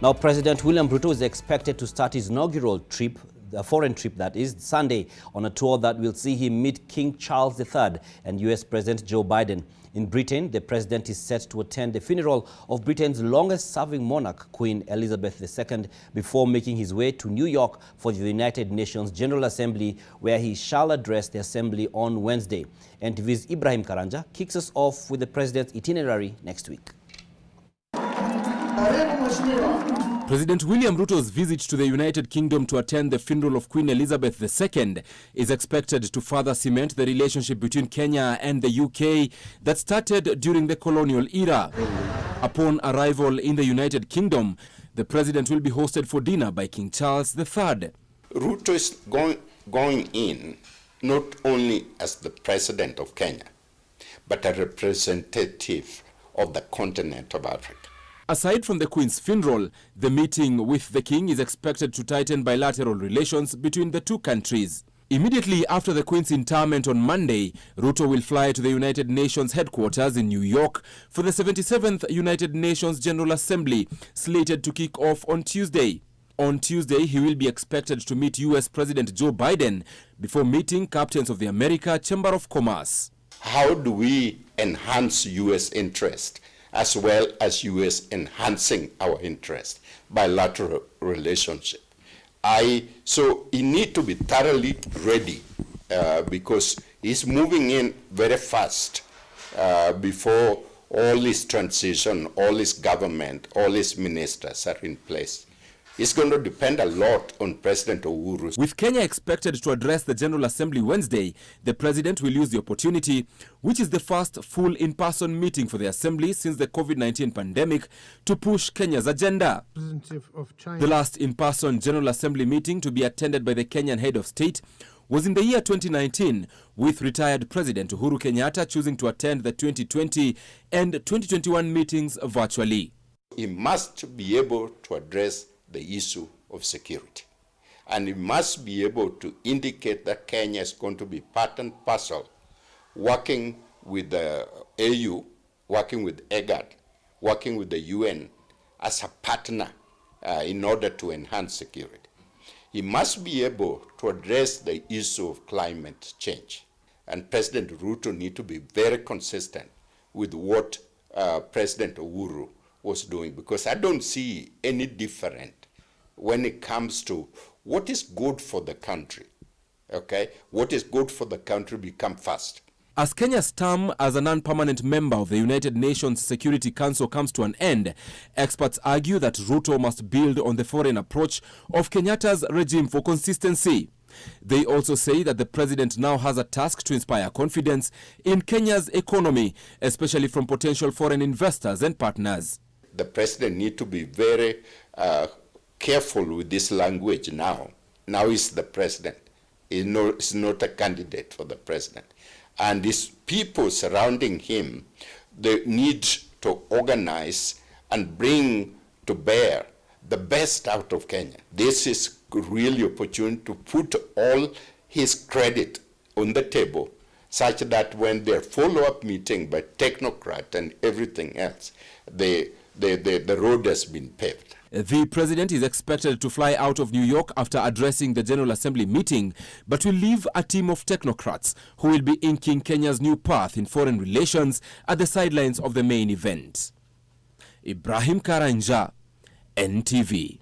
Now, President William Ruto is expected to start his inaugural trip, a foreign trip that is, Sunday, on a tour that will see him meet King Charles III and US President Joe Biden. In Britain, the president is set to attend the funeral of Britain's longest-serving monarch, Queen Elizabeth II, before making his way to New York for the United Nations General Assembly, where he shall address the assembly on Wednesday. NTV's Ibrahim Karanja kicks us off with the president's itinerary next week. President William Ruto's visit to the United Kingdom to attend the funeral of Queen Elizabeth II is expected to further cement the relationship between Kenya and the UK that started during the colonial era. Upon arrival in the United Kingdom, the president will be hosted for dinner by King Charles III. Ruto is going in not only as the president of Kenya, but a representative of the continent of Africa. Aside from the Queen's funeral, the meeting with the King is expected to tighten bilateral relations between the two countries. Immediately after the Queen's interment on Monday, Ruto will fly to the United Nations headquarters in New York for the 77th United Nations General Assembly, slated to kick off on Tuesday. On Tuesday, he will be expected to meet US President Joe Biden before meeting captains of the America Chamber of Commerce. How do we enhance US interest as well as US enhancing our interest, bilateral relationship? So he need to be thoroughly ready because he's moving in very fast before all his transition, all his government, all his ministers are in place. It's going to depend a lot on President Uhuru. With Kenya expected to address the General Assembly Wednesday, the president will use the opportunity, which is the first full in-person meeting for the Assembly since the COVID-19 pandemic, to push Kenya's agenda. The last in-person General Assembly meeting to be attended by the Kenyan head of state was in the year 2019, with retired President Uhuru Kenyatta choosing to attend the 2020 and 2021 meetings virtually. He must be able to address the issue of security. And he must be able to indicate that Kenya is going to be part and parcel, working with the AU, working with EGAD, working with the UN as a partner in order to enhance security. He must be able to address the issue of climate change. And President Ruto needs to be very consistent with what President Uhuru was doing, because I don't see any different when it comes to what is good for the country. Okay, what is good for the country become first. As Kenya's term as a non-permanent member of the United Nations Security Council comes to an end, experts argue that Ruto must build on the foreign approach of Kenyatta's regime for consistency. They also say that the president now has a task to inspire confidence in Kenya's economy, especially from potential foreign investors and partners. The president needs to be very careful with this language now. Now he's the president. He's not a candidate for the president. And these people surrounding him, they need to organize and bring to bear the best out of Kenya. This is really opportunity to put all his credit on the table, such that when their follow-up meeting by technocrat and everything else, the road has been paved. The president is expected to fly out of New York after addressing the General Assembly meeting, but will leave a team of technocrats who will be inking Kenya's new path in foreign relations at the sidelines of the main event. Ibrahim Karanja, NTV.